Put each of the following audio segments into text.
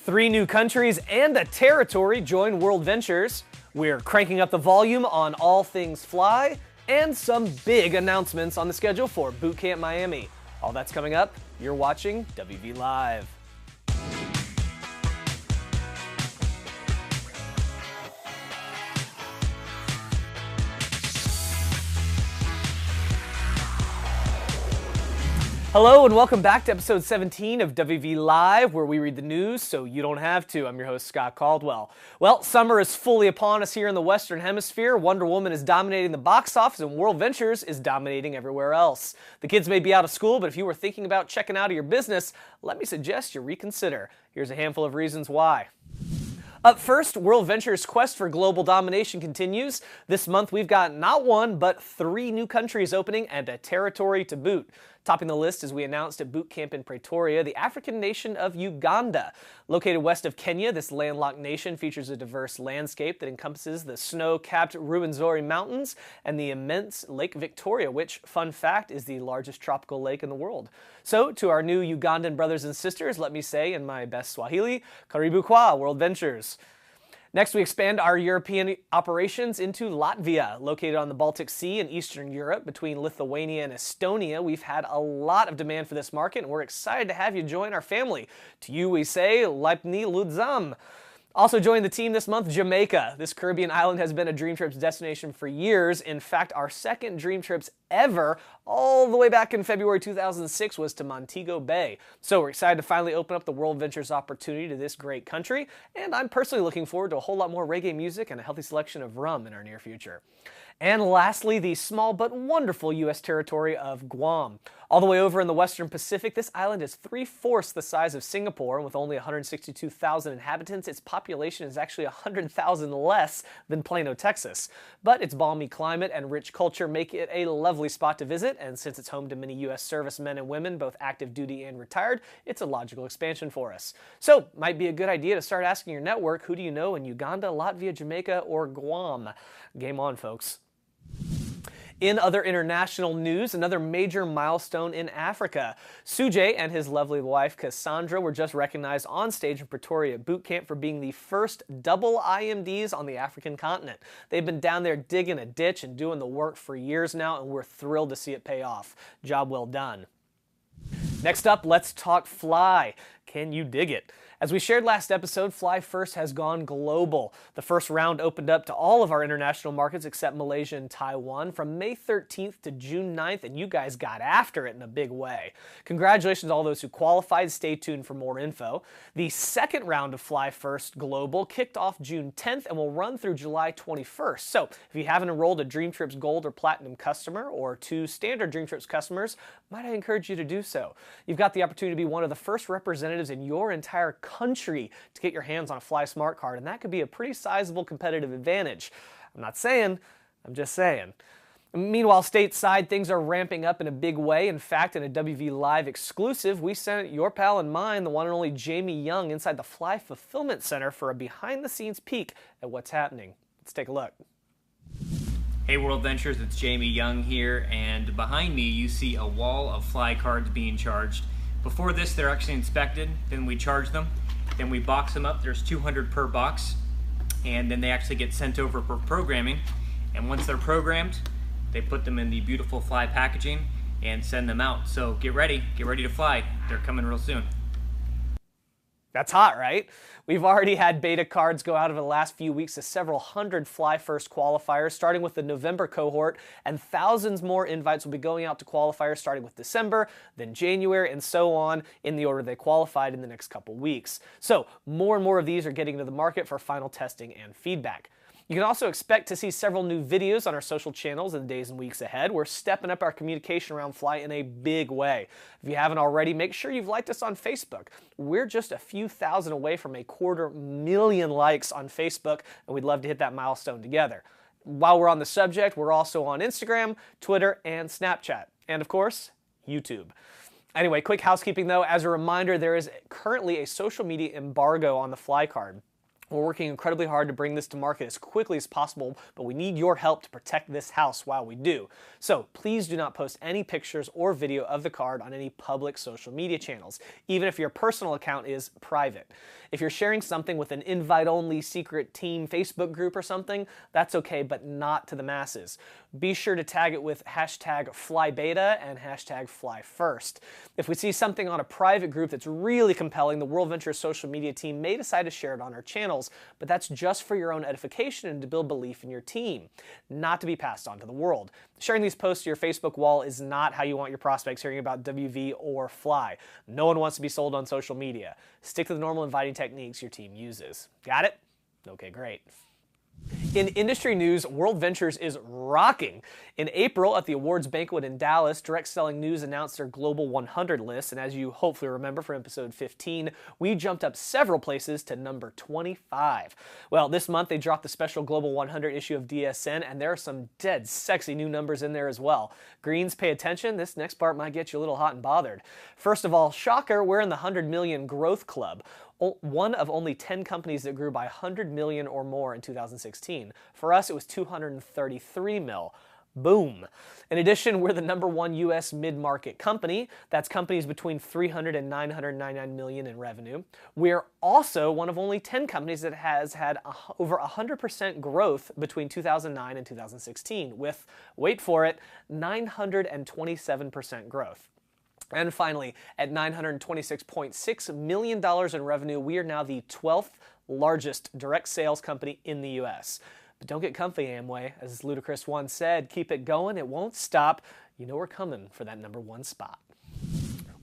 3 new countries and a territory join World Ventures. We're cranking up the volume on all things fly, and some big announcements on the schedule for Boot Camp Miami. All that's coming up. You're watching WV Live. Hello and welcome back to episode 17 of WV Live, where we read the news so you don't have to. I'm your host, Scott Caldwell. Well, summer is fully upon us here in the Western Hemisphere. Wonder Woman is dominating the box office and World Ventures is dominating everywhere else. The kids may be out of school, but if you were thinking about checking out of your business, let me suggest you reconsider. Here's a handful of reasons why. Up first, World Ventures' quest for global domination continues. This month we've got not one, but 3 new countries opening and a territory to boot. Topping the list, as we announced at Boot Camp in Pretoria, the African nation of Uganda. Located west of Kenya, this landlocked nation features a diverse landscape that encompasses the snow-capped Rwenzori Mountains and the immense Lake Victoria, which, fun fact, is the largest tropical lake in the world. So, to our new Ugandan brothers and sisters, let me say in my best Swahili, Karibu kwa, World Ventures. Next, we expand our European operations into Latvia. Located on the Baltic Sea in Eastern Europe between Lithuania and Estonia, we've had a lot of demand for this market, and we're excited to have you join our family. To you, we say, Laipni Ludzam. Also joining the team this month, Jamaica. This Caribbean island has been a Dream Trips destination for years. In fact, our second Dream Trips ever, all the way back in February 2006, was to Montego Bay. So we're excited to finally open up the World Ventures opportunity to this great country, and I'm personally looking forward to a whole lot more reggae music and a healthy selection of rum in our near future. And lastly, the small but wonderful U.S. territory of Guam. All the way over in the Western Pacific, this island is 3/4 the size of Singapore, and with only 162,000 inhabitants, its population is actually 100,000 less than Plano, Texas. But its balmy climate and rich culture make it a lovely spot to visit, and since it's home to many U.S. servicemen and women, both active duty and retired, it's a logical expansion for us. So, might be a good idea to start asking your network, who do you know in Uganda, Latvia, Jamaica, or Guam? Game on, folks. In other international news, another major milestone in Africa. Sujay and his lovely wife Cassandra were just recognized on stage in Pretoria at Boot Camp for being the first double IMDs on the African continent. They've been down there digging a ditch and doing the work for years now, and we're thrilled to see it pay off. Job well done. Next up, let's talk Fly. Can you dig it? As we shared last episode, Fly First has gone global. The first round opened up to all of our international markets except Malaysia and Taiwan from May 13th to June 9th, and you guys got after it in a big way. Congratulations to all those who qualified. Stay tuned for more info. The second round of Fly First Global kicked off June 10th and will run through July 21st. So if you haven't enrolled a Dream Trips Gold or Platinum customer or 2 standard Dream Trips customers, might I encourage you to do so. You've got the opportunity to be one of the first representatives in your entire country to get your hands on a Fly Smart Card, and that could be a pretty sizable competitive advantage. I'm not saying, I'm just saying. Meanwhile, stateside, things are ramping up in a big way. In fact, in a WV Live exclusive, we sent your pal and mine, the one and only Jamie Young, inside the Fly Fulfillment Center for a behind-the-scenes peek at what's happening. Let's take a look. Hey World Ventures, it's Jamie Young here, and behind me you see a wall of Fly cards being charged. Before this, they're actually inspected, then we charge them, then we box them up. There's 200 per box, and then they actually get sent over for programming. And once they're programmed, they put them in the beautiful Fly packaging and send them out. So get ready to fly. They're coming real soon. That's hot, right? We've already had beta cards go out over the last few weeks to several hundred Fly First qualifiers, starting with the November cohort, and thousands more invites will be going out to qualifiers starting with December, then January, and so on in the order they qualified in the next couple weeks. So more and more of these are getting into the market for final testing and feedback. You can also expect to see several new videos on our social channels in the days and weeks ahead. We're stepping up our communication around Fly in a big way. If you haven't already, make sure you've liked us on Facebook. We're just a few thousand away from 250,000 likes on Facebook, and we'd love to hit that milestone together. While we're on the subject, we're also on Instagram, Twitter, and Snapchat. And of course, YouTube. Anyway, quick housekeeping though. As a reminder, there is currently a social media embargo on the Fly Card. We're working incredibly hard to bring this to market as quickly as possible, but we need your help to protect this house while we do. So please do not post any pictures or video of the card on any public social media channels, even if your personal account is private. If you're sharing something with an invite-only secret team Facebook group or something, that's okay, but not to the masses. Be sure to tag it with hashtag FlyBeta and hashtag FlyFirst. If we see something on a private group that's really compelling, the World Ventures social media team may decide to share it on our channels, but that's just for your own edification and to build belief in your team, not to be passed on to the world. Sharing these posts to your Facebook wall is not how you want your prospects hearing about WV or Fly. No one wants to be sold on social media. Stick to the normal inviting techniques your team uses. Got it? Okay, great. In industry news, World Ventures is rocking. In April, at the awards banquet in Dallas, Direct Selling News announced their Global 100 list, and as you hopefully remember from episode 15, we jumped up several places to number 25. Well, this month they dropped the special Global 100 issue of DSN, and there are some dead sexy new numbers in there as well. Greens, pay attention, this next part might get you a little hot and bothered. First of all, shocker, we're in the 100 million growth club. One of only 10 companies that grew by 100 million or more in 2016. For us, it was 233 mil. Boom. In addition, we're the #1 U.S. mid-market company. That's companies between 300 and 999 million in revenue. We're also one of only 10 companies that has had over 100% growth between 2009 and 2016, with, wait for it, 927% growth. And finally, at $926.6 million in revenue, we are now the 12th largest direct sales company in the U.S. But don't get comfy, Amway. As Ludacris once said, keep it going, it won't stop. You know we're coming for that #1 spot.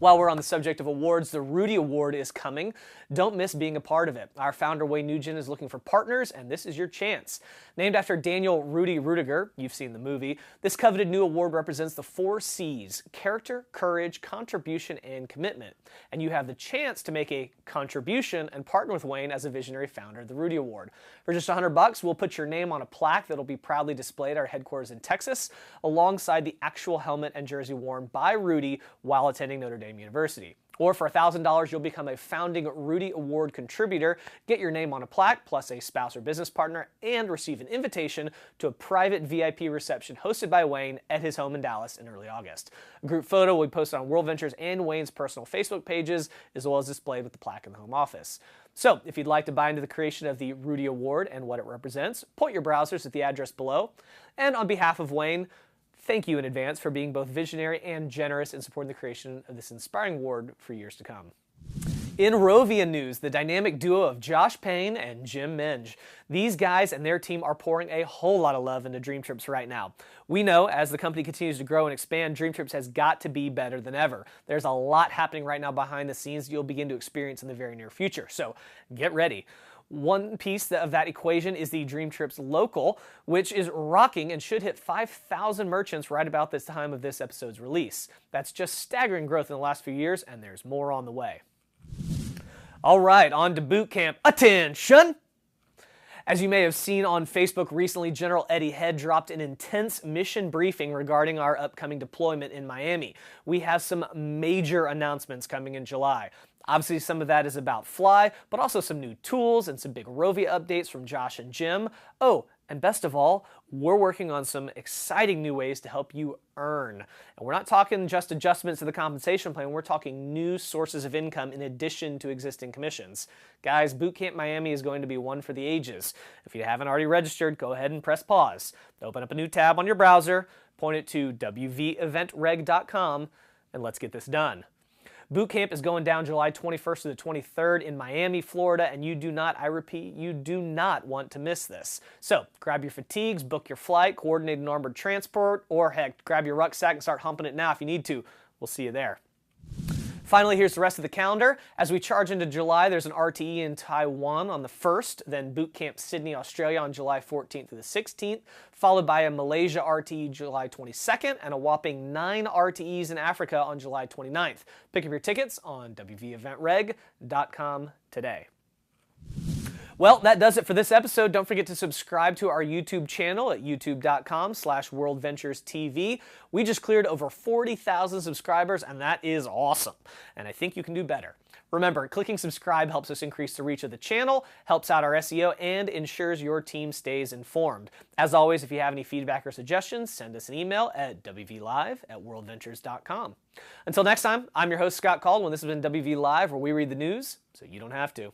While we're on the subject of awards, the Rudy Award is coming. Don't miss being a part of it. Our founder, Wayne Nugent, is looking for partners, and this is your chance. Named after Daniel Rudy Rudiger, you've seen the movie, this coveted new award represents the 4 C's: character, courage, contribution, and commitment. And you have the chance to make a contribution and partner with Wayne as a visionary founder of the Rudy Award. For just $100, we'll put your name on a plaque that'll be proudly displayed at our headquarters in Texas, alongside the actual helmet and jersey worn by Rudy while attending Notre Dame University. Or for $1,000, you'll become a founding Rudy Award contributor, get your name on a plaque, plus a spouse or business partner, and receive an invitation to a private VIP reception hosted by Wayne at his home in Dallas in early August. A group photo will be posted on World Ventures and Wayne's personal Facebook pages, as well as displayed with the plaque in the home office. So, if you'd like to buy into the creation of the Rudy Award and what it represents, point your browsers at the address below. And on behalf of Wayne, thank you in advance for being both visionary and generous in supporting the creation of this inspiring award for years to come. In Rovia news, the dynamic duo of Josh Payne and Jim Minge. These guys and their team are pouring a whole lot of love into Dream Trips right now. We know as the company continues to grow and expand, Dream Trips has got to be better than ever. There's a lot happening right now behind the scenes you'll begin to experience in the very near future, so get ready. One piece of that equation is the Dream Trips Local, which is rocking and should hit 5,000 merchants right about this time of this episode's release. That's just staggering growth in the last few years, and there's more on the way. All right, on to boot camp. Attention! As you may have seen on Facebook recently, General Eddie Head dropped an intense mission briefing regarding our upcoming deployment in Miami. We have some major announcements coming in July. Obviously, some of that is about Fly, but also some new tools and some big Rovia updates from Josh and Jim. Oh, and best of all, we're working on some exciting new ways to help you earn. And we're not talking just adjustments to the compensation plan, we're talking new sources of income in addition to existing commissions. Guys, Bootcamp Miami is going to be one for the ages. If you haven't already registered, go ahead and press pause. Open up a new tab on your browser, point it to wveventreg.com, and let's get this done. Bootcamp is going down July 21st to the 23rd in Miami, Florida, and you do not, I repeat, you do not want to miss this. So, grab your fatigues, book your flight, coordinate an armored transport, or heck, grab your rucksack and start humping it now if you need to. We'll see you there. Finally, here's the rest of the calendar. As we charge into July, there's an RTE in Taiwan on the 1st, then Bootcamp Sydney, Australia on July 14th through the 16th, followed by a Malaysia RTE July 22nd, and a whopping 9 RTEs in Africa on July 29th. Pick up your tickets on wveventreg.com today. Well, that does it for this episode. Don't forget to subscribe to our YouTube channel at youtube.com/worldventurestv. We just cleared over 40,000 subscribers, and that is awesome. And I think you can do better. Remember, clicking subscribe helps us increase the reach of the channel, helps out our SEO, and ensures your team stays informed. As always, if you have any feedback or suggestions, send us an email at wvlive@worldventures.com. Until next time, I'm your host, Scott Caldwell. This has been WV Live, where we read the news so you don't have to.